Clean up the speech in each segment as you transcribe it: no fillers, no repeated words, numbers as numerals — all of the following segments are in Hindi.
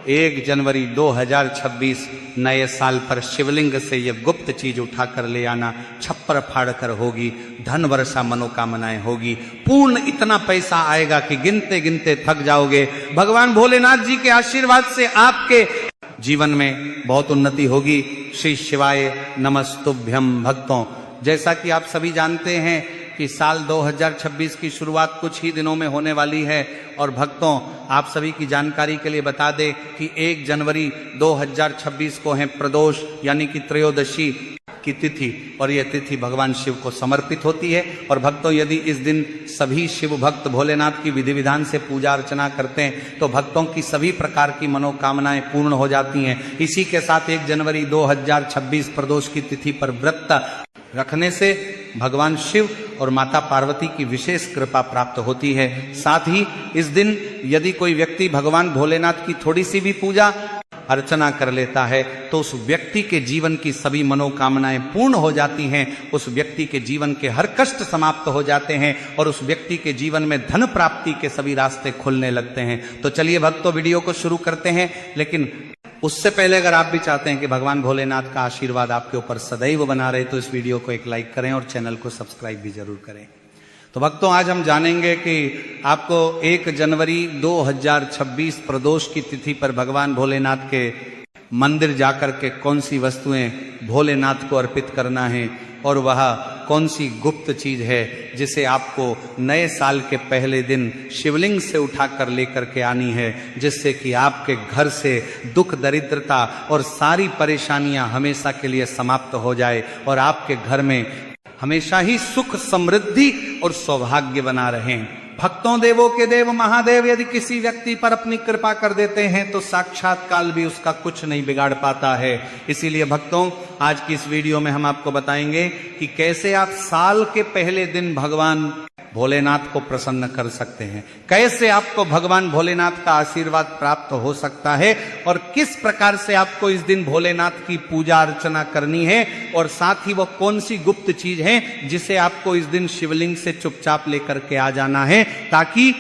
1 जनवरी 2026 नए साल पर शिवलिंग से ये गुप्त चीज उठा कर ले आना, छप्पर फाड़ कर होगी, धन वर्षा मनोकामनाएं होगी, पूर्ण इतना पैसा आएगा कि गिनते गिनते थक जाओगे। भगवान भोलेनाथ जी के आशीर्वाद से आपके जीवन में बहुत उन्नति होगी। श्री शिवाय नमस्तुभ्यम। भक्तों, जैसा कि आप सभी जानते हैं कि साल 2026 की शुरुआत कुछ ही दिनों में होने वाली है, और भक्तों आप सभी की जानकारी के लिए बता दें कि 1 जनवरी 2026 को है प्रदोष यानी कि त्रयोदशी की तिथि, और यह तिथि भगवान शिव को समर्पित होती है। और भक्तों, यदि इस दिन सभी शिव भक्त भोलेनाथ की विधि विधान से पूजा अर्चना करते हैं तो भक्तों की सभी प्रकार की मनोकामनाएं पूर्ण हो जाती हैं। इसी के साथ 1 जनवरी 2026 प्रदोष की तिथि पर व्रत रखने से भगवान शिव और माता पार्वती की विशेष कृपा प्राप्त होती है। साथ ही इस दिन यदि कोई व्यक्ति भगवान भोलेनाथ की थोड़ी सी भी पूजा अर्चना कर लेता है तो उस व्यक्ति के जीवन की सभी मनोकामनाएं पूर्ण हो जाती हैं, उस व्यक्ति के जीवन के हर कष्ट समाप्त हो जाते हैं और उस व्यक्ति के जीवन में धन प्राप्ति के सभी रास्ते खुलने लगते हैं। तो चलिए भक्तों, वीडियो को शुरू करते हैं, लेकिन उससे पहले अगर आप भी चाहते हैं कि भगवान भोलेनाथ का आशीर्वाद आपके ऊपर सदैव बना रहे तो इस वीडियो को एक लाइक करें और चैनल को सब्सक्राइब भी जरूर करें। तो भक्तों, आज हम जानेंगे कि आपको 1 जनवरी 2026 प्रदोष की तिथि पर भगवान भोलेनाथ के मंदिर जाकर के कौन सी वस्तुएं भोलेनाथ को अर्पित करना है, और वह कौन सी गुप्त चीज है जिसे आपको नए साल के पहले दिन शिवलिंग से उठाकर लेकर के आनी है, जिससे कि आपके घर से दुख दरिद्रता और सारी परेशानियां हमेशा के लिए समाप्त हो जाए और आपके घर में हमेशा ही सुख समृद्धि और सौभाग्य बना रहे। भक्तों, देवों के देव महादेव यदि किसी व्यक्ति पर अपनी कृपा कर देते हैं तो साक्षात काल भी उसका कुछ नहीं बिगाड़ पाता है। इसीलिए भक्तों, आज की इस वीडियो में हम आपको बताएंगे कि कैसे आप साल के पहले दिन भगवान भोलेनाथ को प्रसन्न कर सकते हैं, कैसे आपको भगवान भोलेनाथ का आशीर्वाद प्राप्त हो सकता है, और किस प्रकार से आपको इस दिन भोलेनाथ की पूजा अर्चना करनी है, और साथ ही वो कौन सी गुप्त चीज है जिसे आपको इस दिन शिवलिंग से चुपचाप लेकर के आ जाना है, ताकि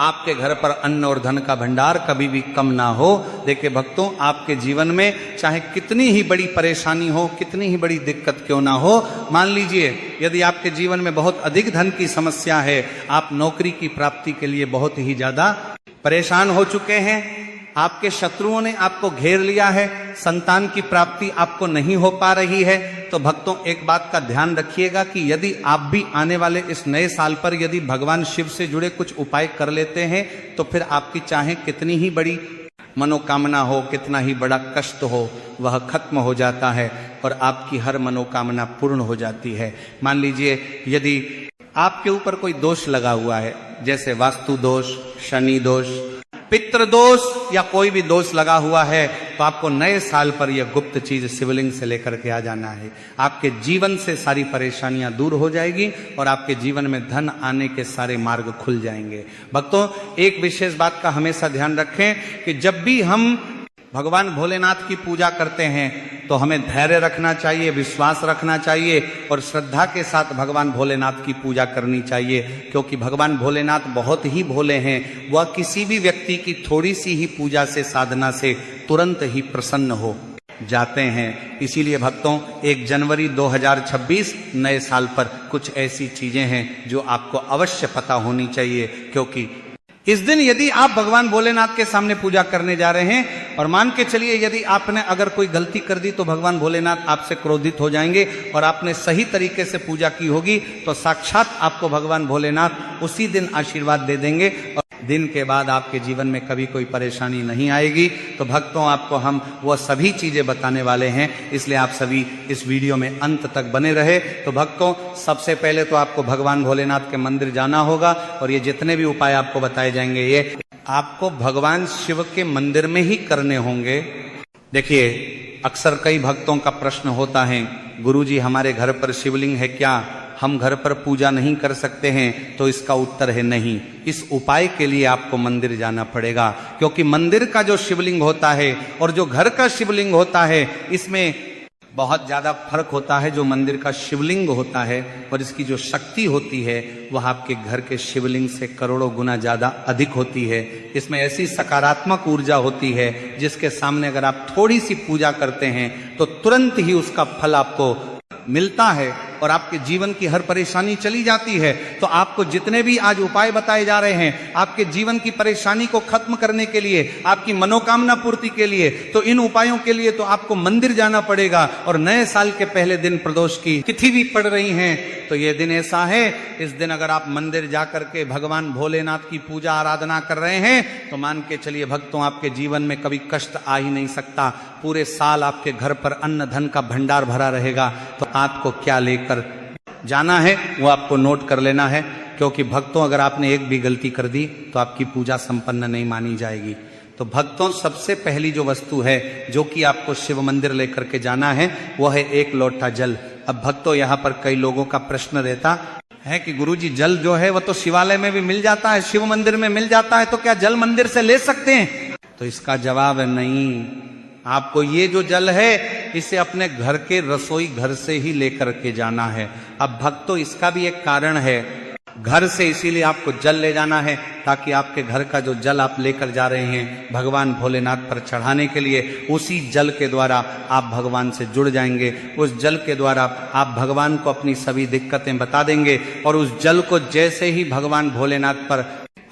आपके घर पर अन्न और धन का भंडार कभी भी कम ना हो। देखिए भक्तों, आपके जीवन में चाहे कितनी ही बड़ी परेशानी हो, कितनी ही बड़ी दिक्कत क्यों ना हो, मान लीजिए यदि आपके जीवन में बहुत अधिक धन की समस्या है, आप नौकरी की प्राप्ति के लिए बहुत ही ज्यादा परेशान हो चुके हैं, आपके शत्रुओं ने आपको घेर लिया है, संतान की प्राप्ति आपको नहीं हो पा रही है, तो भक्तों एक बात का ध्यान रखिएगा कि यदि आप भी आने वाले इस नए साल पर यदि भगवान शिव से जुड़े कुछ उपाय कर लेते हैं तो फिर आपकी चाहे कितनी ही बड़ी मनोकामना हो, कितना ही बड़ा कष्ट हो, वह खत्म हो जाता है और आपकी हर मनोकामना पूर्ण हो जाती है। मान लीजिए यदि आपके ऊपर कोई दोष लगा हुआ है, जैसे वास्तु दोष, शनि दोष, पितृ दोष या कोई भी दोष लगा हुआ है, तो आपको नए साल पर यह गुप्त चीज शिवलिंग से लेकर के आ जाना है। आपके जीवन से सारी परेशानियां दूर हो जाएगी और आपके जीवन में धन आने के सारे मार्ग खुल जाएंगे। भक्तों, एक विशेष बात का हमेशा ध्यान रखें कि जब भी हम भगवान भोलेनाथ की पूजा करते हैं तो हमें धैर्य रखना चाहिए, विश्वास रखना चाहिए और श्रद्धा के साथ भगवान भोलेनाथ की पूजा करनी चाहिए, क्योंकि भगवान भोलेनाथ बहुत ही भोले हैं। वह किसी भी व्यक्ति की थोड़ी सी ही पूजा से, साधना से तुरंत ही प्रसन्न हो जाते हैं। इसीलिए भक्तों, 1 जनवरी 2026 नए साल पर कुछ ऐसी चीजें हैं जो आपको अवश्य पता होनी चाहिए, क्योंकि इस दिन यदि आप भगवान भोलेनाथ के सामने पूजा करने जा रहे हैं और मान के चलिए यदि आपने अगर कोई गलती कर दी तो भगवान भोलेनाथ आपसे क्रोधित हो जाएंगे, और आपने सही तरीके से पूजा की होगी तो साक्षात आपको भगवान भोलेनाथ उसी दिन आशीर्वाद दे देंगे और दिन के बाद आपके जीवन में कभी कोई परेशानी नहीं आएगी। तो भक्तों, आपको हम वह सभी चीजें बताने वाले हैं, इसलिए आप सभी इस वीडियो में अंत तक बने रहे। तो भक्तों, सबसे पहले तो आपको भगवान भोलेनाथ के मंदिर जाना होगा और ये जितने भी उपाय आपको बताए जाएंगे ये आपको भगवान शिव के मंदिर में ही करने होंगे। देखिए, अक्सर कई भक्तों का प्रश्न होता है, गुरुजी हमारे घर पर शिवलिंग है क्या, हम घर पर पूजा नहीं कर सकते हैं? तो इसका उत्तर है नहीं। इस उपाय के लिए आपको मंदिर जाना पड़ेगा, क्योंकि मंदिर का जो शिवलिंग होता है और जो घर का शिवलिंग होता है, इसमें बहुत ज्यादा फर्क होता है जो मंदिर का शिवलिंग होता है और इसकी जो शक्ति होती है वह आपके घर के शिवलिंग से करोड़ों गुना ज्यादा अधिक होती है। इसमें ऐसी सकारात्मक ऊर्जा होती है जिसके सामने अगर आप थोड़ी सी पूजा करते हैं तो तुरंत ही उसका फल आपको मिलता है और आपके जीवन की हर परेशानी चली जाती है। तो आपको जितने भी आज उपाय बताए जा रहे हैं आपके जीवन की परेशानी को खत्म करने के लिए, आपकी मनोकामना पूर्ति के लिए, तो इन उपायों के लिए तो आपको मंदिर जाना पड़ेगा। और नए साल के पहले दिन प्रदोष की तिथि भी पड़ रही है, तो ये दिन ऐसा है, इस दिन अगर आप मंदिर जाकर के भगवान भोलेनाथ की पूजा आराधना कर रहे हैं तो मान के चलिए भक्तों, आपके जीवन में कभी कष्ट आ ही नहीं सकता। पूरे साल आपके घर पर अन्न धन का भंडार भरा रहेगा। तो आपको क्या लेकर जाना है वो आपको नोट कर लेना है, क्योंकि भक्तों अगर आपने एक भी गलती कर दी तो आपकी पूजा संपन्न नहीं मानी जाएगी। तो भक्तों, सबसे पहली जो वस्तु है जो कि आपको शिव मंदिर लेकर के जाना है वो है एक लोटा जल। अब भक्तों, यहाँ पर कई लोगों का प्रश्न रहता है कि गुरुजी जल जो है वो तो शिवालय में भी मिल जाता है, शिव मंदिर में मिल जाता है, तो क्या जल मंदिर से ले सकते हैं? तो इसका जवाब है नहीं। आपको ये जो जल है इसे अपने घर के रसोई घर से ही लेकर के जाना है। अब भक्तों, इसका भी एक कारण है, घर से इसीलिए आपको जल ले जाना है ताकि आपके घर का जो जल आप लेकर जा रहे हैं भगवान भोलेनाथ पर चढ़ाने के लिए, उसी जल के द्वारा आप भगवान से जुड़ जाएंगे। उस जल के द्वारा आप भगवान को अपनी सभी दिक्कतें बता देंगे और उस जल को जैसे ही भगवान भोलेनाथ पर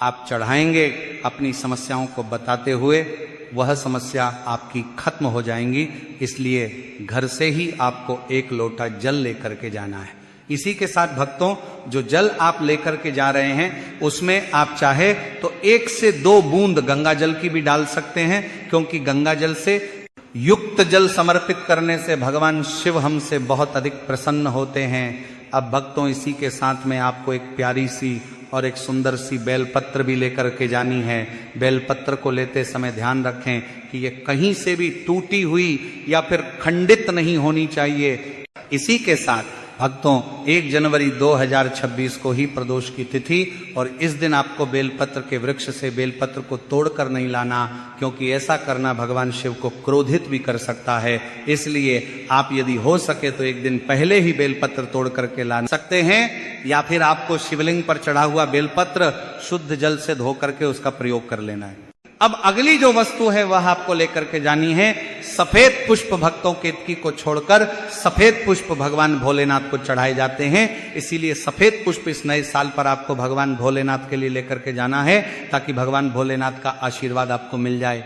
आप चढ़ाएंगे अपनी समस्याओं को बताते हुए, वह समस्या आपकी खत्म हो जाएंगी। इसलिए घर से ही आपको एक लोटा जल लेकर के जाना है। इसी के साथ भक्तों, जो जल आप लेकर के जा रहे हैं उसमें आप चाहे तो 1 से 2 बूंद गंगा जल की भी डाल सकते हैं, क्योंकि गंगा जल से युक्त जल समर्पित करने से भगवान शिव हमसे बहुत अधिक प्रसन्न होते हैं। अब भक्तों, इसी के साथ में आपको एक प्यारी सी और एक सुंदर सी बेलपत्र भी लेकर के जानी है। बेलपत्र को लेते समय ध्यान रखें कि ये कहीं से भी टूटी हुई या फिर खंडित नहीं होनी चाहिए। इसी के साथ भक्तों, 1 जनवरी 2026 को ही प्रदोष की तिथि, और इस दिन आपको बेलपत्र के वृक्ष से बेलपत्र को तोड़कर नहीं लाना, क्योंकि ऐसा करना भगवान शिव को क्रोधित भी कर सकता है। इसलिए आप यदि हो सके तो एक दिन पहले ही बेलपत्र तोड़ करके ला सकते हैं, या फिर आपको शिवलिंग पर चढ़ा हुआ बेलपत्र शुद्ध जल से धो करके उसका प्रयोग कर लेना है। अब अगली जो वस्तु है वह आपको लेकर के जानी है सफेद पुष्प। भक्तों, केतकी को छोड़कर सफेद पुष्प भगवान भोलेनाथ को चढ़ाए जाते हैं। इसीलिए सफेद पुष्प इस नए साल पर आपको भगवान भोलेनाथ के लिए लेकर के जाना है, ताकि भगवान भोलेनाथ का आशीर्वाद आपको मिल जाए,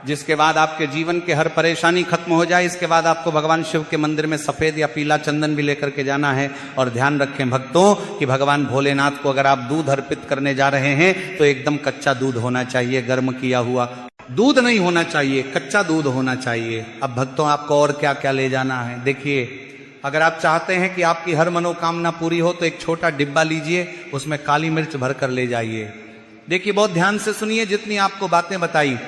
जिसके बाद आपके जीवन के हर परेशानी खत्म हो जाए। इसके बाद आपको भगवान शिव के मंदिर में सफेद या पीला चंदन भी लेकर के जाना है। और ध्यान रखें भक्तों कि भगवान भोलेनाथ को अगर आप दूध अर्पित करने जा रहे हैं तो एकदम कच्चा दूध होना चाहिए, गर्म किया हुआ दूध नहीं होना चाहिए, कच्चा दूध होना चाहिए। अब भक्तों, आपको और क्या क्या ले जाना है? देखिए, अगर आप चाहते हैं कि आपकी हर मनोकामना पूरी हो तो एक छोटा डिब्बा लीजिए, उसमें काली मिर्च भर कर ले जाइए। देखिए, बहुत ध्यान से सुनिए, जितनी आपको बातें बताई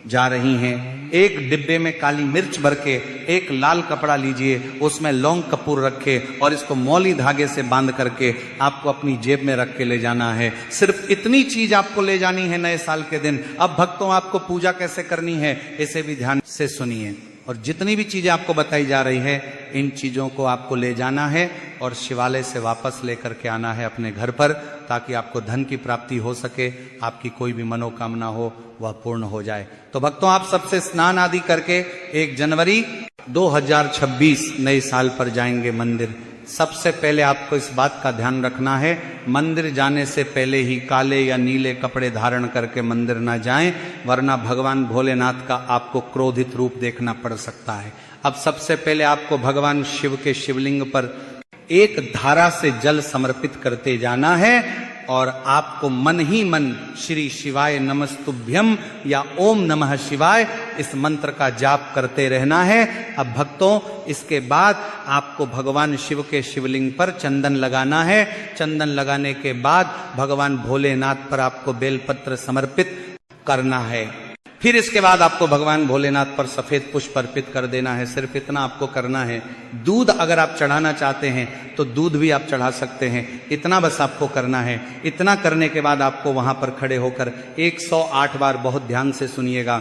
जा रही हैं। एक डिब्बे में काली मिर्च भर के एक लाल कपड़ा लीजिए, उसमें लौंग कपूर रखे और इसको मौली धागे से बांध करके आपको अपनी जेब में रख के ले जाना है। सिर्फ इतनी चीज आपको ले जानी है नए साल के दिन। अब भक्तों, आपको पूजा कैसे करनी है इसे भी ध्यान से सुनिए, और जितनी भी चीजें आपको बताई जा रही है इन चीजों को आपको ले जाना है और शिवालय से वापस लेकर के आना है अपने घर पर, ताकि आपको धन की प्राप्ति हो सके, आपकी कोई भी मनोकामना हो वह पूर्ण हो जाए। तो भक्तों, आप सबसे स्नान आदि करके 1 जनवरी 2026 नए साल पर जाएंगे मंदिर। सबसे पहले आपको इस बात का ध्यान रखना है, मंदिर जाने से पहले ही काले या नीले कपड़े धारण करके मंदिर ना जाएं, वरना भगवान भोलेनाथ का आपको क्रोधित रूप देखना पड़ सकता है। अब सबसे पहले आपको भगवान शिव के शिवलिंग पर एक धारा से जल समर्पित करते जाना है, और आपको मन ही मन श्री शिवाय नमस्तुभ्यम या ओम नमः शिवाय इस मंत्र का जाप करते रहना है। अब भक्तों, इसके बाद आपको भगवान शिव के शिवलिंग पर चंदन लगाना है। चंदन लगाने के बाद भगवान भोलेनाथ पर आपको बेलपत्र समर्पित करना है। फिर इसके बाद आपको भगवान भोलेनाथ पर सफेद पुष्प अर्पित कर देना है। सिर्फ इतना आपको करना है। दूध अगर आप चढ़ाना चाहते हैं तो दूध भी आप चढ़ा सकते हैं, इतना बस आपको करना है। इतना करने के बाद आपको वहां पर खड़े होकर 108 बार, बहुत ध्यान से सुनिएगा,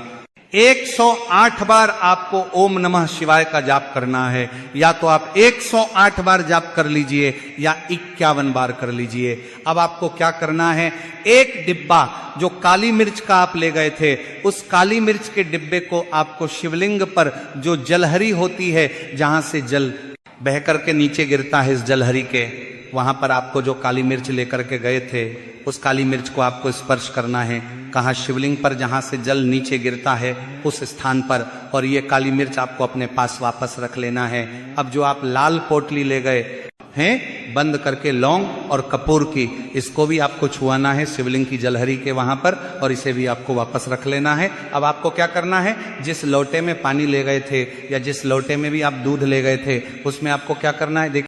108 बार आपको ओम नमः शिवाय का जाप करना है। या तो आप 108 बार जाप कर लीजिए या 51 बार कर लीजिए। अब आपको क्या करना है, एक डिब्बा जो काली मिर्च का आप ले गए थे, उस काली मिर्च के डिब्बे को आपको शिवलिंग पर जो जलहरी होती है, जहां से जल बह करके नीचे गिरता है इस जलहरी के, वहां पर आपको जो काली मिर्च लेकर के गए थे, उस काली मिर्च को आपको स्पर्श करना है। कहाँ, शिवलिंग पर जहां से जल नीचे गिरता है उस स्थान पर। और ये काली मिर्च आपको अपने पास वापस रख लेना है। अब जो आप लाल पोटली ले गए हैं बंद करके लौंग और कपूर की, इसको भी आपको छुआना है शिवलिंग की जलहरी के वहां पर, और इसे भी आपको वापस रख लेना है। अब आपको क्या करना है, जिस लोटे में पानी ले गए थे या जिस लोटे में भी आप दूध ले गए थे, उसमें आपको क्या करना है, देखिए